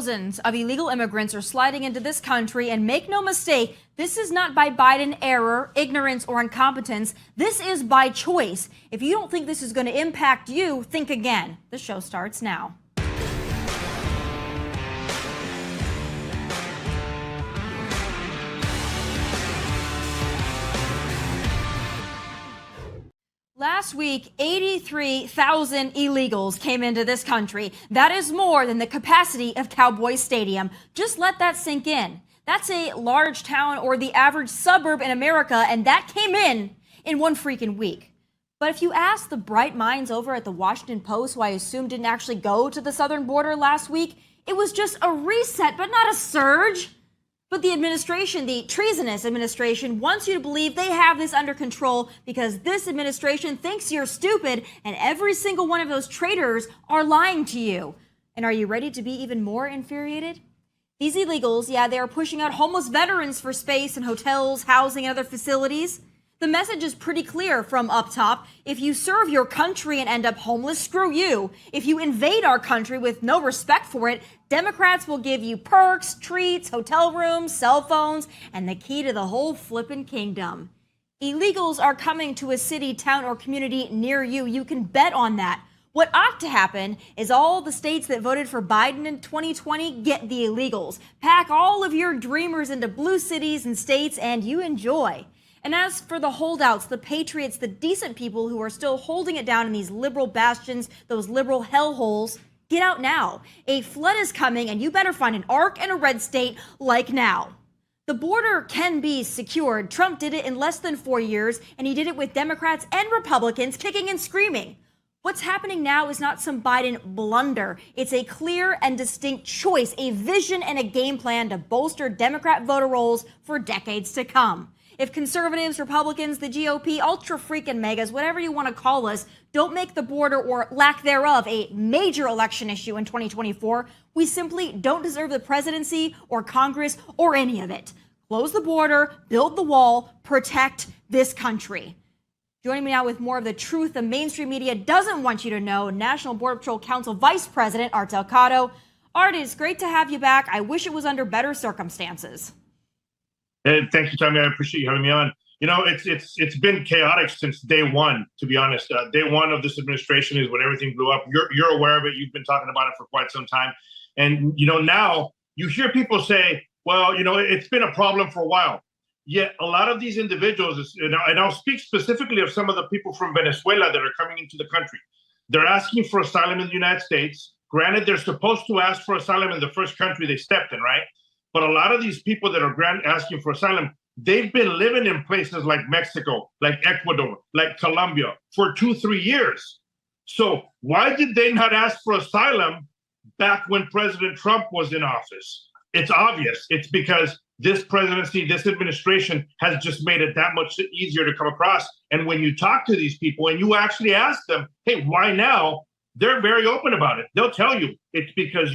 Thousands of illegal immigrants are sliding into this country, and make no mistake, this is not by Biden error, ignorance, or incompetence. This is by choice. If you don't think this is going to impact you, think again. The show starts now. Last week, 83,000 illegals came into this country. That is more than the capacity of Cowboy Stadium. Just let that sink in. That's a large town or the average suburb in America, and that came in one freaking week. But if you ask the bright minds over at the Washington Post, who I assume didn't actually go to the southern border last week, it was just a reset, but not a surge. But the administration, the treasonous administration, wants you to believe they have this under control because this administration thinks you're stupid, and every single one of those traitors are lying to you. And are you ready to be even more infuriated? These illegals, yeah, they are pushing out homeless veterans for space in hotels, housing, and other facilities. The message is pretty clear from up top. If you serve your country and end up homeless, screw you. If you invade our country with no respect for it, Democrats will give you perks, treats, hotel rooms, cell phones, and the key to the whole flippin' kingdom. Illegals are coming to a city, town, or community near you. You can bet on that. What ought to happen is all the states that voted for Biden in 2020 get the illegals. Pack all of your dreamers into blue cities and states, and you enjoy. And as for the holdouts, the patriots, the decent people who are still holding it down in these liberal bastions, those liberal hellholes, get out now. A flood is coming, and you better find an arc and a red state like now. The border can be secured. Trump did it in less than 4 years, and he did it with Democrats and Republicans kicking and screaming. What's happening now is not some Biden blunder. It's a clear and distinct choice, a vision and a game plan to bolster Democrat voter rolls for decades to come. If conservatives, Republicans, the GOP, ultra freaking megas, whatever you want to call us, don't make the border or lack thereof a major election issue in 2024, we simply don't deserve the presidency or Congress or any of it. Close the border, build the wall, protect this country. Joining me now with more of the truth the mainstream media doesn't want you to know, National Border Patrol Council Vice President Art Delgado. Art, it's great to have you back. I wish it was under better circumstances. Thank you, Tomi. I appreciate you having me on. You know, it's been chaotic since day one, to be honest. Day one of this administration is when everything blew up. You're aware of it. You've been talking about it for quite some time. And, you know, now you hear people say, well, you know, it's been a problem for a while. Yet a lot of these individuals, and I'll speak specifically of some of the people from Venezuela that are coming into the country. They're asking for asylum in the United States. Granted, they're supposed to ask for asylum in the first country they stepped in, right? But a lot of these people that are asking for asylum, they've been living in places like Mexico, like Ecuador, like Colombia for 2-3 years. So why did they not ask for asylum back when President Trump was in office? It's obvious. It's because this presidency, this administration has just made it that much easier to come across. And when you talk to these people and you actually ask them, hey, why now? They're very open about it. They'll tell you it's because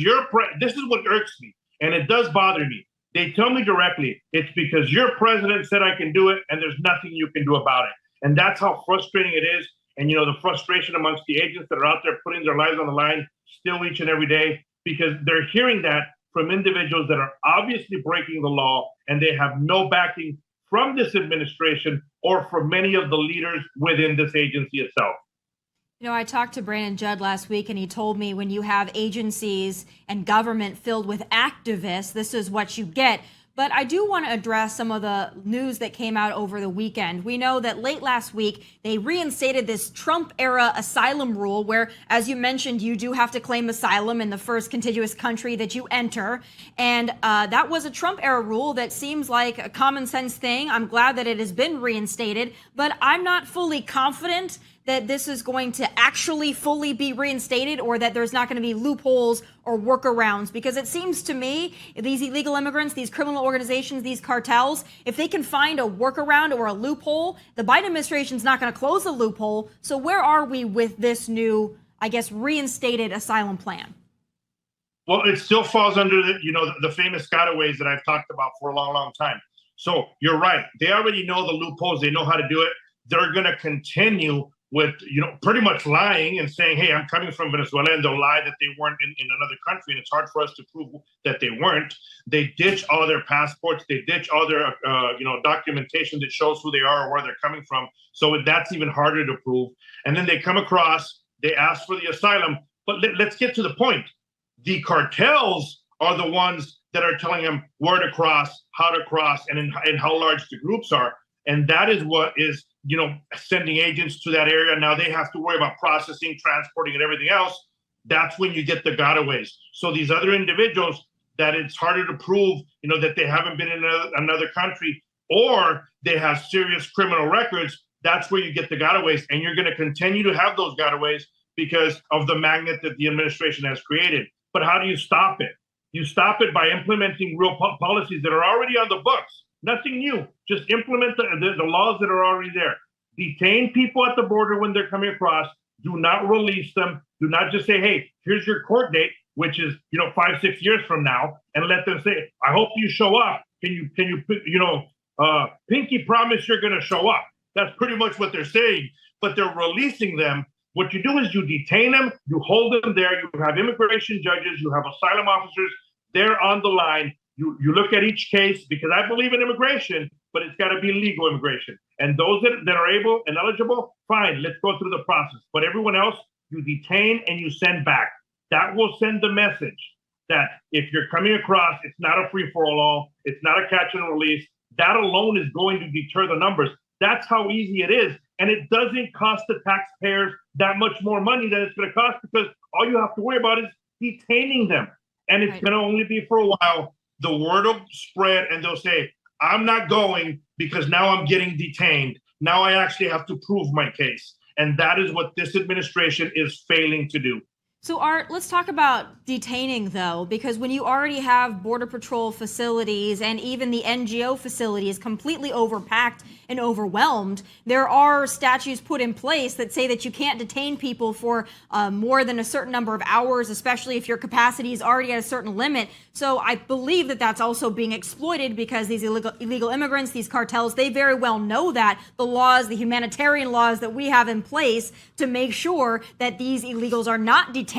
this is what irks me. And it does bother me. They tell me directly, it's because your president said I can do it and there's nothing you can do about it. And that's how frustrating it is. And, you know, the frustration amongst the agents that are out there putting their lives on the line still each and every day, because they're hearing that from individuals that are obviously breaking the law, and they have no backing from this administration or from many of the leaders within this agency itself. You know, I talked to Brandon Judd last week, and he told me when you have agencies and government filled with activists, this is what you get. But I do want to address some of the news that came out over the weekend. We know that late last week, they reinstated this Trump-era asylum rule where, as you mentioned, you do have to claim asylum in the first contiguous country that you enter. And that was a Trump-era rule that seems like a common sense thing. I'm glad that it has been reinstated, but I'm not fully confident that this is going to actually fully be reinstated, or that there's not going to be loopholes or workarounds, because it seems to me these illegal immigrants, these criminal organizations, these cartels, if they can find a workaround or a loophole, the Biden administration's not going to close the loophole. So where are we with this new, I guess, reinstated asylum plan? Well, it still falls under the famous gotaways that I've talked about for a long, long time. So you're right. They already know the loopholes. They know how to do it. They're going to continue with, pretty much lying and saying, hey, I'm coming from Venezuela, and they'll lie that they weren't in another country, and it's hard for us to prove that they weren't. They ditch all their passports. They ditch all their, documentation that shows who they are or where they're coming from. So that's even harder to prove. And then they come across, they ask for the asylum. But let's get to the point. The cartels are the ones that are telling them where to cross, how to cross, and how large the groups are. And that is what is, sending agents to that area. Now they have to worry about processing, transporting, and everything else. That's when you get the gotaways. So these other individuals that it's harder to prove, that they haven't been in another country or they have serious criminal records, that's where you get the gotaways. And you're going to continue to have those gotaways because of the magnet that the administration has created. But how do you stop it? You stop it by implementing real policies that are already on the books. Nothing new. Just implement the laws that are already there. Detain people at the border when they're coming across. Do not release them. Do not just say, hey, here's your court date, which is 5-6 years from now, and let them say, I hope you show up. Can you pinky promise you're going to show up? That's pretty much what they're saying. But they're releasing them. What you do is you detain them, you hold them there. You have immigration judges, you have asylum officers. They're on the line. You look at each case, because I believe in immigration, but it's got to be legal immigration. And those that are able and eligible, fine, let's go through the process. But everyone else, you detain and you send back. That will send the message that if you're coming across, it's not a free-for-all, it's not a catch and release. That alone is going to deter the numbers. That's how easy it is. And it doesn't cost the taxpayers that much more money than it's going to cost, because all you have to worry about is detaining them. And it's going to only be for a while. The word will spread and they'll say, I'm not going because now I'm getting detained. Now I actually have to prove my case. And that is what this administration is failing to do. So Art, let's talk about detaining though, because when you already have Border Patrol facilities and even the NGO facilities completely overpacked and overwhelmed, there are statutes put in place that say that you can't detain people for more than a certain number of hours, especially if your capacity is already at a certain limit. So I believe that that's also being exploited because these illegal immigrants, these cartels, they very well know that the laws, the humanitarian laws that we have in place to make sure that these illegals are not detained.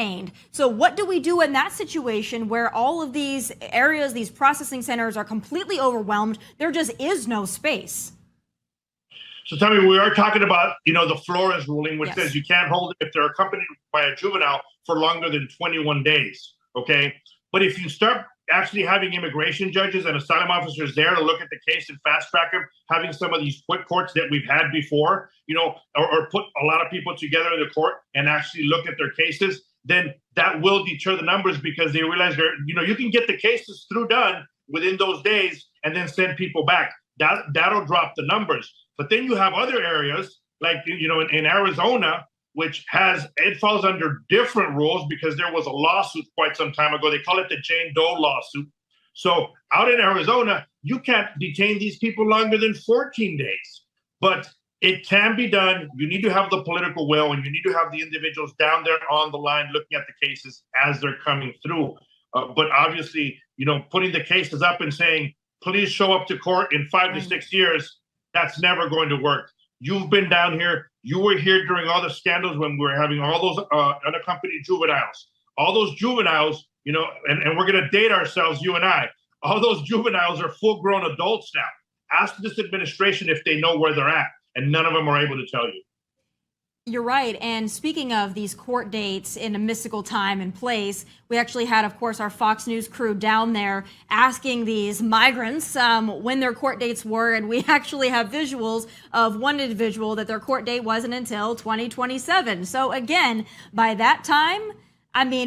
So what do we do in that situation where all of these areas, these processing centers are completely overwhelmed? There just is no space. So Tomi, we are talking about, the Flores ruling, which says you can't hold it if they're accompanied by a juvenile for longer than 21 days. Okay. But if you start actually having immigration judges and asylum officers there to look at the case and fast track them, having some of these quick courts that we've had before, or put a lot of people together in the court and actually look at their cases, then that will deter the numbers, because they realize you can get the cases done within those days and then send people back. That'll drop the numbers. But then you have other areas like, in Arizona, which it falls under different rules because there was a lawsuit quite some time ago. They call it the Jane Doe lawsuit. So out in Arizona, you can't detain these people longer than 14 days. But it can be done. You need to have the political will, and you need to have the individuals down there on the line looking at the cases as they're coming through. But obviously, putting the cases up and saying, please show up to court in 5 to 6 years, that's never going to work. You've been down here. You were here during all the scandals when we were having all those unaccompanied juveniles. All those juveniles, and we're going to date ourselves, you and I. All those juveniles are full-grown adults now. Ask this administration if they know where they're at, and none of them are able to tell you. You're right. And speaking of these court dates in a mystical time and place, we actually had, of course, our Fox News crew down there asking these migrants when their court dates were. And we actually have visuals of one individual that their court date wasn't until 2027. So again, by that time,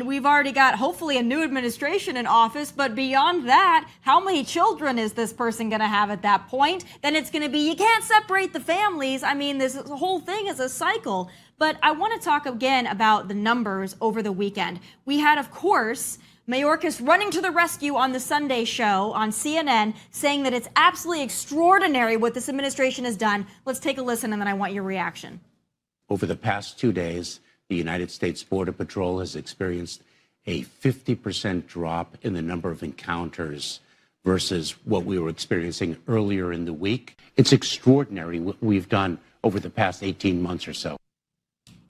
we've already got hopefully a new administration in office, but beyond that, how many children is this person going to have at that point? Then it's going to be, you can't separate the families. This whole thing is a cycle. But I want to talk again about the numbers over the weekend. We had, of course, Mayorkas running to the rescue on the Sunday show on CNN, saying that it's absolutely extraordinary what this administration has done. Let's take a listen, and then I want your reaction. Over the past 2 days, the United States Border Patrol has experienced a 50% drop in the number of encounters versus what we were experiencing earlier in the week. It's extraordinary what we've done over the past 18 months or so.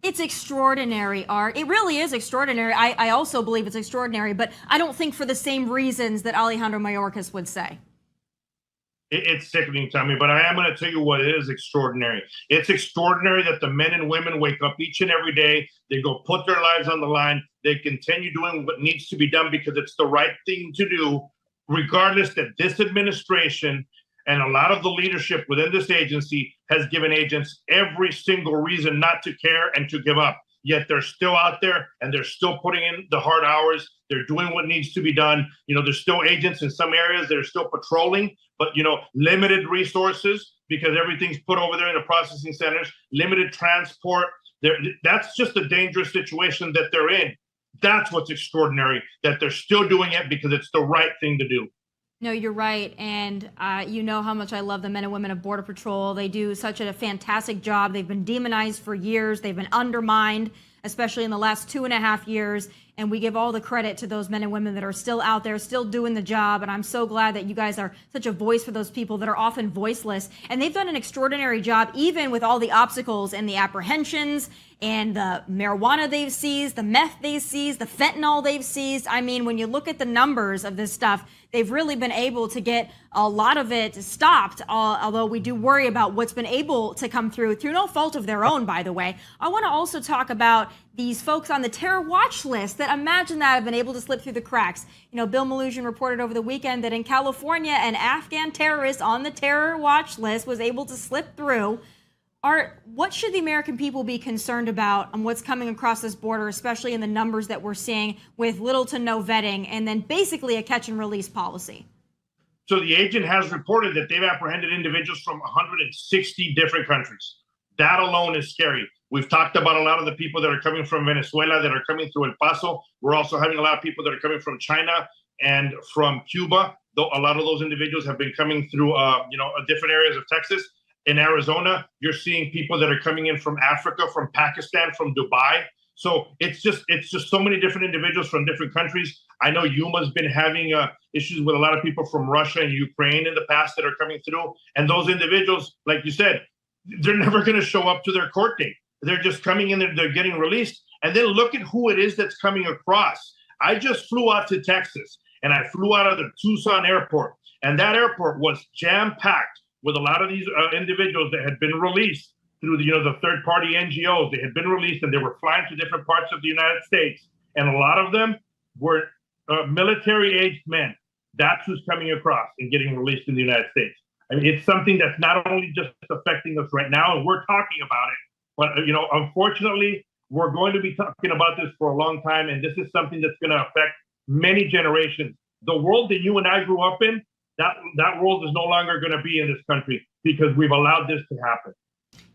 It's extraordinary, Art. It really is extraordinary. I also believe it's extraordinary, but I don't think for the same reasons that Alejandro Mayorkas would say. It's sickening, Tommy, but I am going to tell you what is extraordinary. It's extraordinary that the men and women wake up each and every day. They go put their lives on the line. They continue doing what needs to be done because it's the right thing to do, regardless that this administration and a lot of the leadership within this agency has given agents every single reason not to care and to give up. Yet they're still out there and they're still putting in the hard hours. They're doing what needs to be done. There's still agents in some areas that are still patrolling, but, limited resources because everything's put over there in the processing centers, limited transport. That's just a dangerous situation that they're in. That's what's extraordinary, that they're still doing it because it's the right thing to do. No, you're right. And you know how much I love the men and women of Border Patrol. They do such a fantastic job. They've been demonized for years. They've been undermined, especially in the last 2.5 years. And we give all the credit to those men and women that are still out there, still doing the job. And I'm so glad that you guys are such a voice for those people that are often voiceless. And they've done an extraordinary job, even with all the obstacles and the apprehensions and the marijuana they've seized, the meth they've seized, the fentanyl they've seized. I mean, when you look at the numbers of this stuff, they've really been able to get a lot of it stopped, although we do worry about what's been able to come through no fault of their own, by the way. I want to also talk about these folks on the terror watch list that imagine that have been able to slip through the cracks. Bill Malugin reported over the weekend that in California, an Afghan terrorist on the terror watch list was able to slip through. Art, what should the American people be concerned about on what's coming across this border, especially in the numbers that we're seeing with little to no vetting and then basically a catch and release policy? So the agent has reported that they've apprehended individuals from 160 different countries. That alone is scary. We've talked about a lot of the people that are coming from Venezuela that are coming through El Paso. We're also having a lot of people that are coming from China and from Cuba. Though a lot of those individuals have been coming through, different areas of Texas. In Arizona, you're seeing people that are coming in from Africa, from Pakistan, from Dubai. So it's just so many different individuals from different countries. I know Yuma's been having issues with a lot of people from Russia and Ukraine in the past that are coming through. And those individuals, like you said, they're never going to show up to their court date. They're just coming in, they're getting released. And then look at who it is that's coming across. I just flew out to Texas and I flew out of the Tucson airport. And that airport was jam-packed with a lot of these individuals that had been released through the third-party NGOs. They had been released and they were flying to different parts of the United States. And a lot of them were military-aged men. That's who's coming across and getting released in the United States. I mean, it's something that's not only just affecting us right now, and we're talking about it, but, unfortunately, we're going to be talking about this for a long time, and this is something that's going to affect many generations. The world that you and I grew up in, that world is no longer going to be in this country because we've allowed this to happen.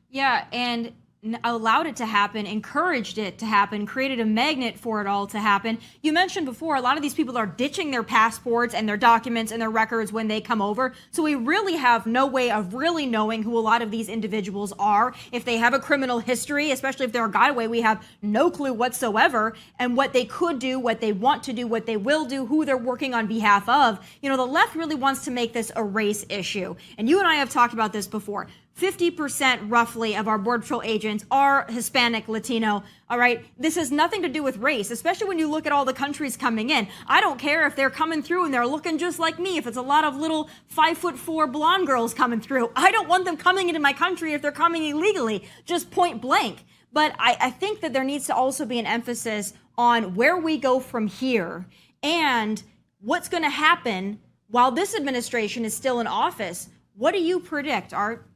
Yeah, and allowed it to happen, encouraged it to happen, created a magnet for it all to happen. You mentioned before, a lot of these people are ditching their passports and their documents and their records when they come over. So we really have no way of really knowing who a lot of these individuals are. If they have a criminal history, especially if they're a gotaway, we have no clue whatsoever. And what they could do, what they want to do, what they will do, who they're working on behalf of. The left really wants to make this a race issue. And you and I have talked about this before. 50% roughly of our Border Patrol agents are Hispanic, Latino. All right. This has nothing to do with race, especially when you look at all the countries coming in. I don't care if they're coming through and they're looking just like me. If it's a lot of little 5'4" blonde girls coming through, I don't want them coming into my country if they're coming illegally, just point blank. But I think that there needs to also be an emphasis on where we go from here and what's going to happen while this administration is still in office. What do you predict, Art?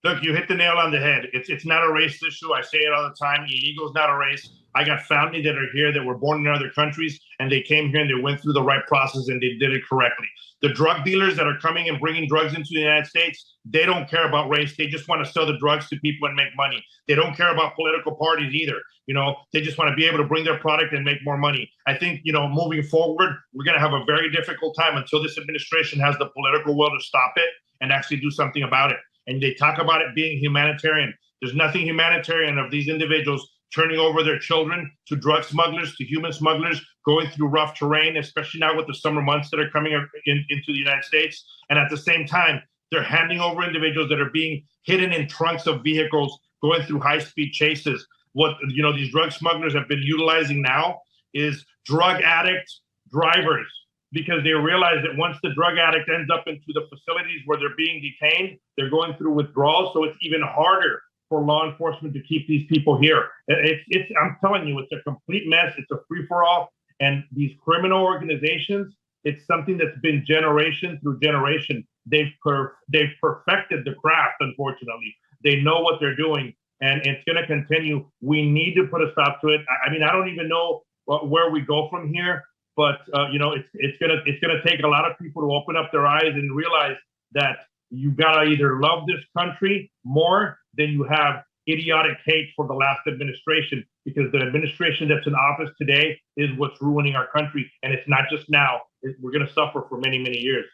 Look, you hit the nail on the head. It's not a race issue. I say it all the time. Illegal is not a race. I got family that are here that were born in other countries, and they came here and they went through the right process and they did it correctly. The drug dealers that are coming and bringing drugs into the United States, they don't care about race. They just want to sell the drugs to people and make money. They don't care about political parties either. They just want to be able to bring their product and make more money. I think, moving forward, we're going to have a very difficult time until this administration has the political will to stop it and actually do something about it. And they talk about it being humanitarian. There's nothing humanitarian of these individuals turning over their children to drug smugglers, to human smugglers, going through rough terrain, especially now with the summer months that are coming into the United States. And at the same time, they're handing over individuals that are being hidden in trunks of vehicles, going through high-speed chases. what, these drug smugglers have been utilizing now is drug addict drivers, because they realize that once the drug addict ends up into the facilities where they're being detained, they're going through withdrawals. So it's even harder for law enforcement to keep these people here. I'm telling you, it's a complete mess. It's a free-for-all. And these criminal organizations, it's something that's been generation through generation. They've perfected the craft, unfortunately. They know what they're doing, and it's going to continue. We need to put a stop to it. I mean, I don't even know where we go from here, but it's gonna take a lot of people to open up their eyes and realize that you gotta either love this country more than you have idiotic hate for the last administration, because the administration that's in office today is what's ruining our country, and it's not just now. We're gonna suffer for many, many years.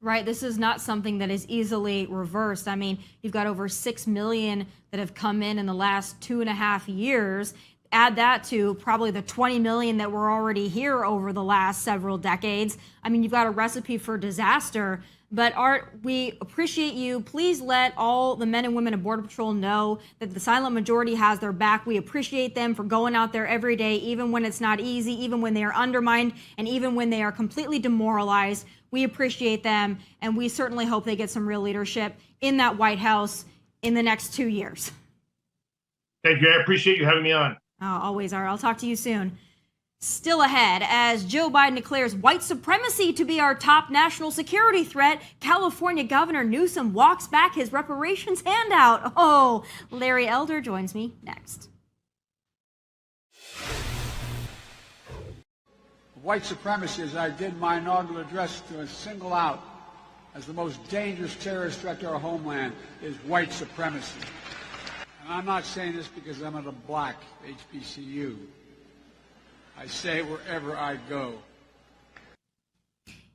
Right. This is not something that is easily reversed. I mean, you've got over 6 million that have come in the last 2.5 years. Add that to probably the 20 million that were already here over the last several decades. I mean, you've got a recipe for disaster. But Art, we appreciate you. Please let all the men and women of Border Patrol know that the silent majority has their back. We appreciate them for going out there every day, even when it's not easy, even when they are undermined, and even when they are completely demoralized. We appreciate them, and we certainly hope they get some real leadership in that White House in the next 2 years. Thank you. I appreciate you having me on. Always are. I'll talk to you soon. Still ahead, as Joe Biden declares white supremacy to be our top national security threat, California Governor Newsom walks back his reparations handout. Oh, Larry Elder joins me next. White supremacy, as I did my inaugural address, to single out as the most dangerous terrorist threat to our homeland is white supremacy. And I'm not saying this because I'm at a black HBCU. I say it wherever I go.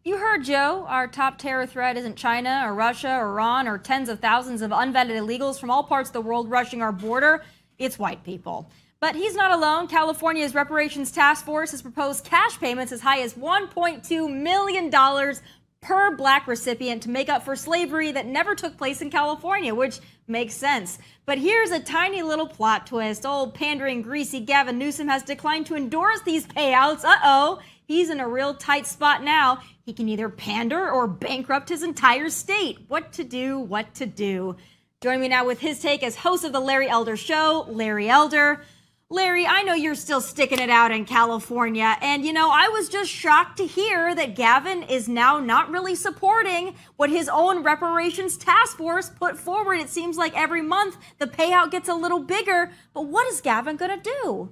You heard Joe. Our top terror threat isn't China or Russia or Iran or tens of thousands of unvetted illegals from all parts of the world rushing our border. It's white people. But he's not alone. California's reparations task force has proposed cash payments as high as $1.2 million per black recipient to make up for slavery that never took place in California, which makes sense. But here's a tiny little plot twist. Old pandering greasy Gavin Newsom has declined to endorse these payouts. Uh-oh, he's in a real tight spot now. He can either pander or bankrupt his entire state. What to do, what to do. Joining me now with his take as host of the Larry Elder Show, Larry Elder. Larry, I know you're still sticking it out in California, and I was just shocked to hear that Gavin is now not really supporting what his own reparations task force put forward. It seems like every month the payout gets a little bigger, but what is Gavin going to do?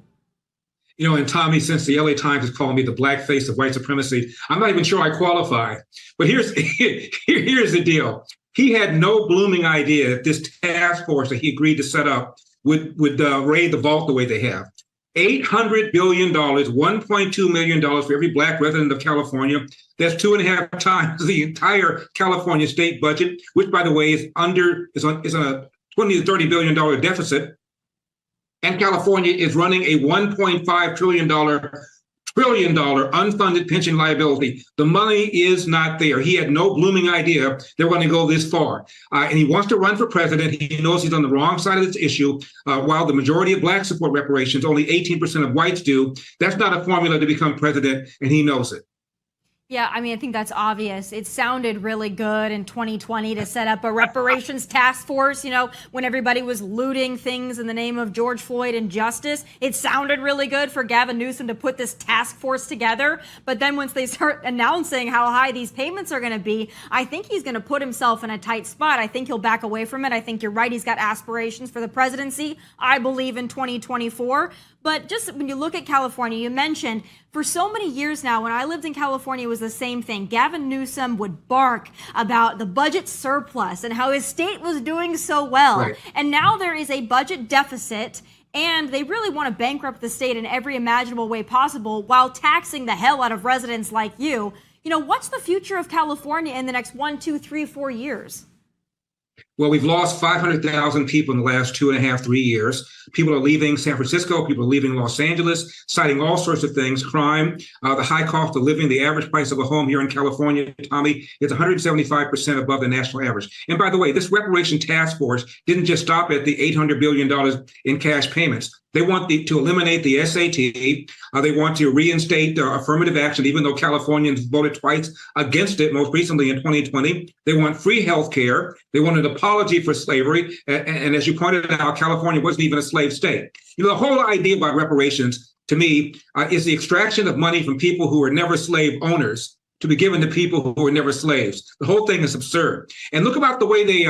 And Tommy, since the LA Times is calling me the black face of white supremacy, I'm not even sure I qualify. But here's the deal. He had no blooming idea that this task force that he agreed to set up would raid the vault the way they have. $800 billion, $1.2 million for every black resident of California. That's 2.5 times the entire California state budget, which, by the way, is on a $20 to $30 billion deficit. And California is running a $1.5 trillion unfunded pension liability. The money is not there. He had no blooming idea they were going to go this far. And he wants to run for president. He knows he's on the wrong side of this issue. While the majority of blacks support reparations, only 18% of whites do. That's not a formula to become president, and he knows it. Yeah, I mean, I think that's obvious. It sounded really good in 2020 to set up a reparations task force, when everybody was looting things in the name of George Floyd and justice. It sounded really good for Gavin Newsom to put this task force together. But then once they start announcing how high these payments are going to be, I think he's going to put himself in a tight spot. I think he'll back away from it. I think you're right. He's got aspirations for the presidency, I believe, in 2024. But just when you look at California, you mentioned for so many years now, when I lived in California, it was the same thing. Gavin Newsom would bark about the budget surplus and how his state was doing so well. Right. And now there is a budget deficit, and they really want to bankrupt the state in every imaginable way possible while taxing the hell out of residents like you. What's the future of California in the next 1, 2, 3, 4 years? Well, we've lost 500,000 people in the last 2.5, 3 years. People are leaving San Francisco. People are leaving Los Angeles, citing all sorts of things, crime, the high cost of living. The average price of a home here in California, Tommy, is 175% above the national average. And by the way, this reparation task force didn't just stop at the $800 billion in cash payments. They want to eliminate the SAT. They want to reinstate affirmative action, even though Californians voted twice against it, most recently in 2020. They want free health care. They want an apology for slavery. And as you pointed out, California wasn't even a slave state. The whole idea about reparations, to me, is the extraction of money from people who were never slave owners to be given to people who were never slaves. The whole thing is absurd. And look about the way they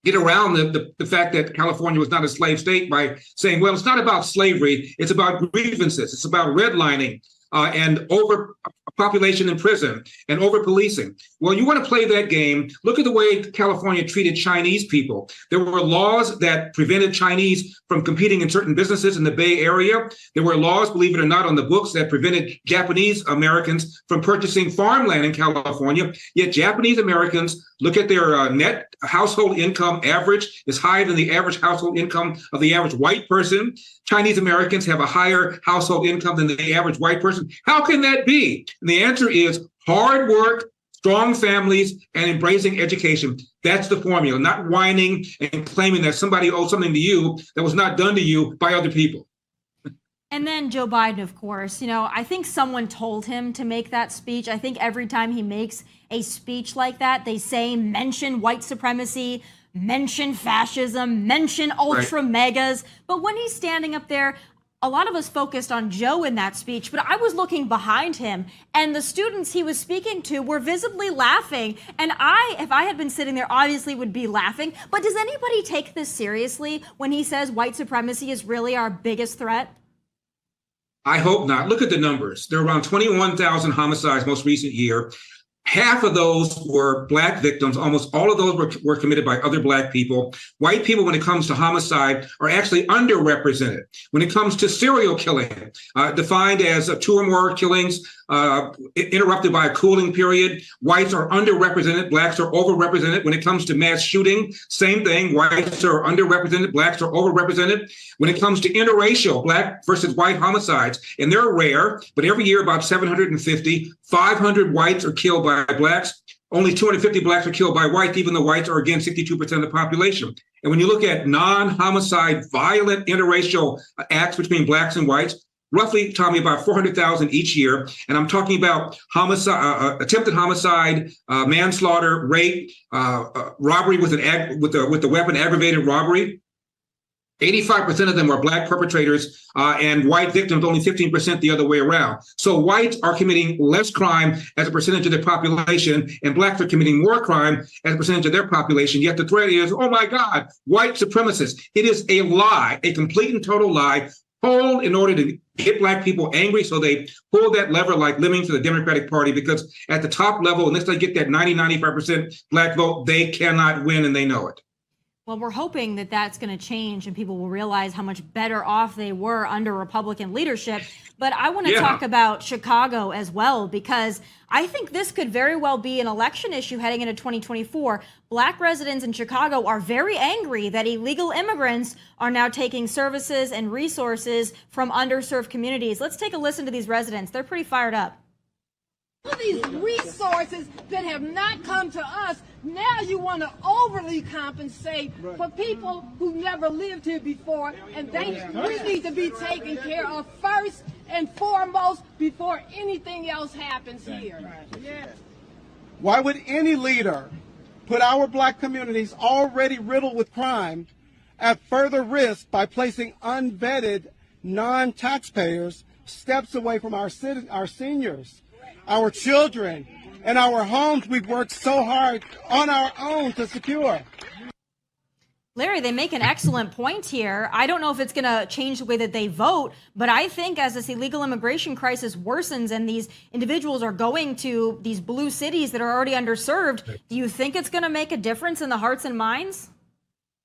get around the fact that California was not a slave state by saying, well, it's not about slavery, it's about grievances, it's about redlining and overpopulation in prison and over-policing. Well, you want to play that game, look at the way California treated Chinese people. There were laws that prevented Chinese from competing in certain businesses in the Bay Area. There were laws, believe it or not, on the books that prevented Japanese Americans from purchasing farmland in California. Yet Japanese Americans look at their net household income average is higher than the average household income of the average white person. Chinese Americans have a higher household income than the average white person. How can that be? And the answer is hard work, strong families, and embracing education. That's the formula, not whining and claiming that somebody owes something to you that was not done to you by other people. And then Joe Biden, of course, I think someone told him to make that speech. I think every time he makes a speech like that, they say, mention white supremacy, mention fascism, mention ultra megas. But when he's standing up there, a lot of us focused on Joe in that speech, but I was looking behind him and the students he was speaking to were visibly laughing. And if I had been sitting there, obviously would be laughing. But does anybody take this seriously when he says white supremacy is really our biggest threat? I hope not. Look at the numbers. There are around 21,000 homicides most recent year. Half of those were Black victims. Almost all of those were committed by other Black people. White people, when it comes to homicide, are actually underrepresented. When it comes to serial killing, defined as 2 or more killings interrupted by a cooling period, whites are underrepresented, Blacks are overrepresented. When it comes to mass shooting, same thing, whites are underrepresented, Blacks are overrepresented. When it comes to interracial, Black versus white homicides, and they're rare, but every year about 750, 500 whites are killed by Blacks. Only 250 Blacks are killed by whites, even though whites are, again, 62% of the population. And when you look at non-homicide, violent interracial acts between Blacks and whites, roughly, Tommy, about 400,000 each year. And I'm talking about homicide, attempted homicide, manslaughter, rape, robbery with a weapon, aggravated robbery. 85% of them are Black perpetrators and white victims, only 15% the other way around. So whites are committing less crime as a percentage of their population, and Blacks are committing more crime as a percentage of their population. Yet the threat is, oh my God, white supremacists. It is a lie, a complete and total lie, told in order to get Black people angry. So they pull that lever like lemmings to the Democratic Party, because at the top level, unless they get that 95% Black vote, they cannot win, and they know it. Well, we're hoping that that's going to change and people will realize how much better off they were under Republican leadership. But I want to talk about Chicago as well, because I think this could very well be an election issue heading into 2024. Black residents in Chicago are very angry that illegal immigrants are now taking services and resources from underserved communities. Let's take a listen to these residents. They're pretty fired up. All these resources that have not come to us, now you want to overly compensate for people who never lived here before, and we need to be taken care of first and foremost before anything else happens here. Yeah. Why would any leader put our Black communities already riddled with crime at further risk by placing unvetted non-taxpayers steps away from our seniors, our children, and our homes we've worked so hard on our own to secure? Larry, they make an excellent point here. I don't know if it's going to change the way that they vote, but I think as this illegal immigration crisis worsens and these individuals are going to these blue cities that are already underserved, do you think it's going to make a difference in the hearts and minds?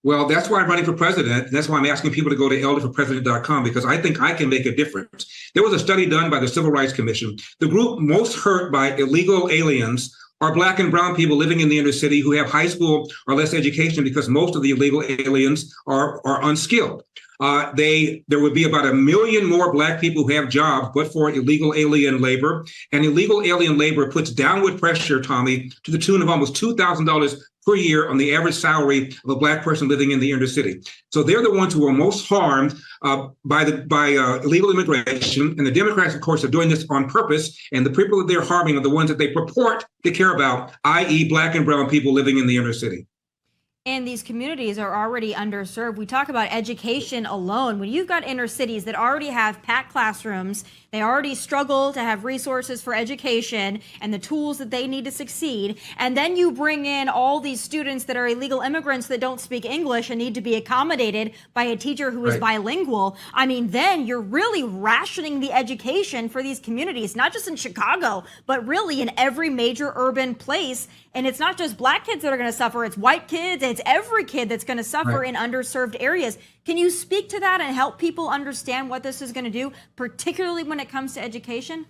Well, that's why I'm running for president. That's why I'm asking people to go to elderforpresident.com, because I think I can make a difference. There was a study done by the Civil Rights Commission. The group most hurt by illegal aliens are Black and brown people living in the inner city who have high school or less education, because most of the illegal aliens are unskilled. there would be about 1 million more Black people who have jobs, but for illegal alien labor. And illegal alien labor puts downward pressure, Tommy, to the tune of almost $2,000 per year on the average salary of a Black person living in the inner city. So they're the ones who are most harmed by illegal immigration. And the Democrats, of course, are doing this on purpose. And the people that they're harming are the ones that they purport to care about, i.e. Black and brown people living in the inner city. And these communities are already underserved. We talk about education alone. When you've got inner cities that already have packed classrooms, they already struggle to have resources for education and the tools that they need to succeed. And then you bring in all these students that are illegal immigrants that don't speak English and need to be accommodated by a teacher who is bilingual. I mean, then you're really rationing the education for these communities, not just in Chicago, but really in every major urban place. And it's not just Black kids that are going to suffer, it's white kids, it's every kid that's going to suffer in underserved areas. Can you speak to that and help people understand what this is going to do, particularly when it comes to education?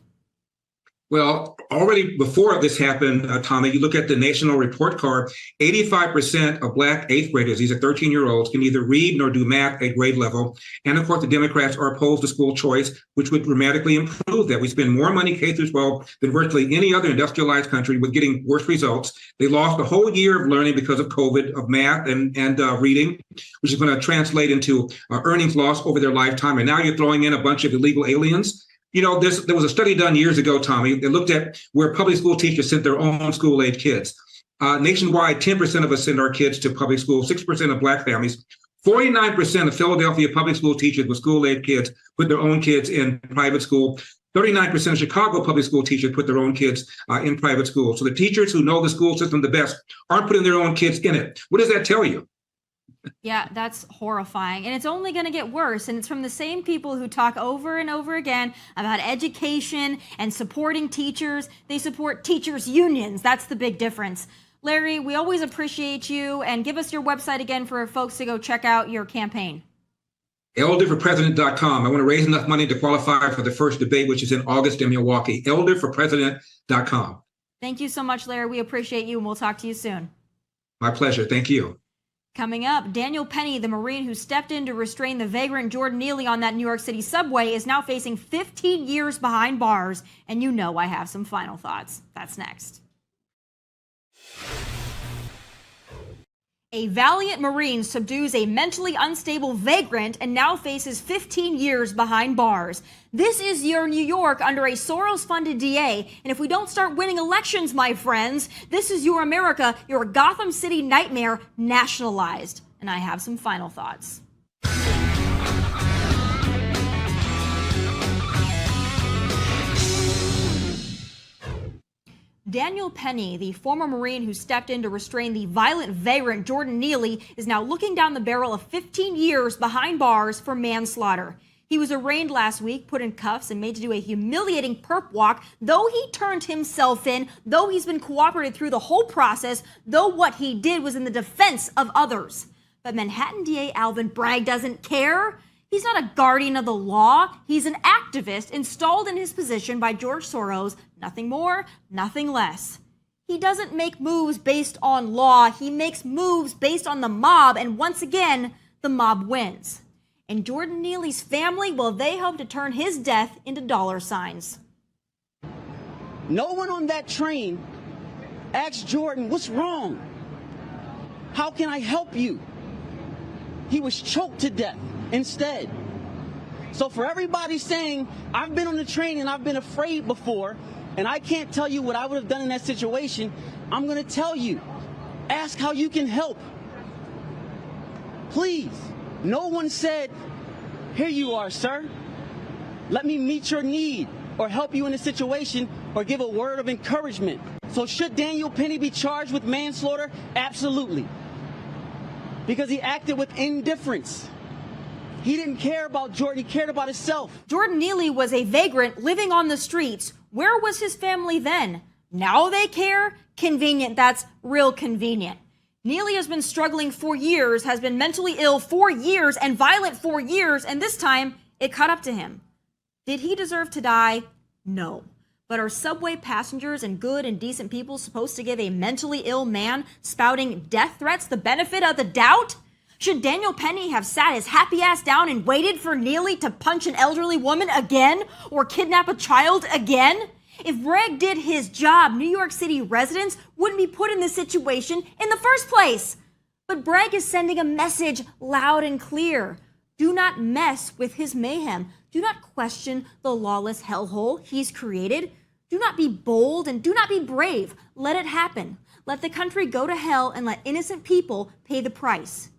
Well, already before this happened, Tommy, you look at the national report card, 85% of Black eighth graders, these are 13-year-olds, can neither read nor do math at grade level. And of course, the Democrats are opposed to school choice, which would dramatically improve that. We spend more money K through 12 than virtually any other industrialized country, with getting worse results. They lost a whole year of learning because of COVID, of math and reading, which is going to translate into earnings loss over their lifetime. And now you're throwing in a bunch of illegal aliens. You know, there was a study done years ago, Tommy, that looked at where public school teachers sent their own school-age kids. Nationwide, 10% of us send our kids to public school, 6% of Black families. 49% of Philadelphia public school teachers with school-age kids put their own kids in private school. 39% of Chicago public school teachers put their own kids in private school. So the teachers who know the school system the best aren't putting their own kids in it. What does that tell you? Yeah, that's horrifying. And it's only going to get worse. And it's from the same people who talk over and over again about education and supporting teachers. They support teachers' unions. That's the big difference. Larry, we always appreciate you. And give us your website again for folks to go check out your campaign. elderforpresident.com. I want to raise enough money to qualify for the first debate, which is in August in Milwaukee. elderforpresident.com. Thank you so much, Larry. We appreciate you, and we'll talk to you soon. My pleasure. Thank you. Coming up, Daniel Penny, the Marine who stepped in to restrain the vagrant Jordan Neely on that New York City subway, is now facing 15 years behind bars. And you know I have some final thoughts. That's next. A valiant Marine subdues a mentally unstable vagrant and now faces 15 years behind bars. This is your New York under a Soros-funded DA. And if we don't start winning elections, my friends, this is your America, your Gotham City nightmare nationalized. And I have some final thoughts. Daniel Penny, the former Marine who stepped in to restrain the violent vagrant Jordan Neely, is now looking down the barrel of 15 years behind bars for manslaughter. He was arraigned last week, put in cuffs, and made to do a humiliating perp walk, though he turned himself in, though he's been cooperated through the whole process, though what he did was in the defense of others. But Manhattan DA Alvin Bragg doesn't care. He's not a guardian of the law. He's an activist installed in his position by George Soros. Nothing more, nothing less. He doesn't make moves based on law. He makes moves based on the mob. And once again, the mob wins. And Jordan Neely's family, well, they hope to turn his death into dollar signs. No one on that train asked Jordan, what's wrong? How can I help you? He was choked to death instead. So for everybody saying, I've been on the train and I've been afraid before, and I can't tell you what I would have done in that situation, I'm going to tell you. Ask how you can help. Please. No one said, here you are, sir. Let me meet your need or help you in a situation or give a word of encouragement. So should Daniel Penny be charged with manslaughter? Absolutely. Because he acted with indifference. He didn't care about Jordan, he cared about himself. Jordan Neely was a vagrant living on the streets. Where was his family then? Now they care? Convenient, that's real convenient. Neely has been struggling for years, has been mentally ill for years, and violent for years, and this time it caught up to him. Did he deserve to die? No. But are subway passengers and good and decent people supposed to give a mentally ill man spouting death threats the benefit of the doubt? Should Daniel Penny have sat his happy ass down and waited for Neely to punch an elderly woman again or kidnap a child again? If Bragg did his job, New York City residents wouldn't be put in this situation in the first place. But Bragg is sending a message loud and clear. Do not mess with his mayhem. Do not question the lawless hellhole he's created. Do not be bold and do not be brave. Let it happen. Let the country go to hell and let innocent people pay the price.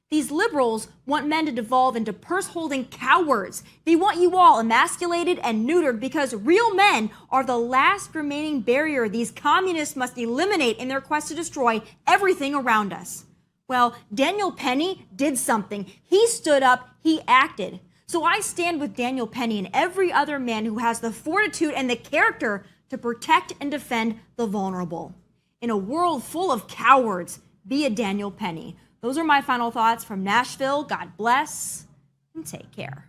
These liberals want men to devolve into purse-holding cowards. They want you all emasculated and neutered because real men are the last remaining barrier these communists must eliminate in their quest to destroy everything around us. Well, Daniel Penny did something. He stood up, he acted. So I stand with Daniel Penny and every other man who has the fortitude and the character to protect and defend the vulnerable. In a world full of cowards, be a Daniel Penny. Those are my final thoughts from Nashville. God bless and take care.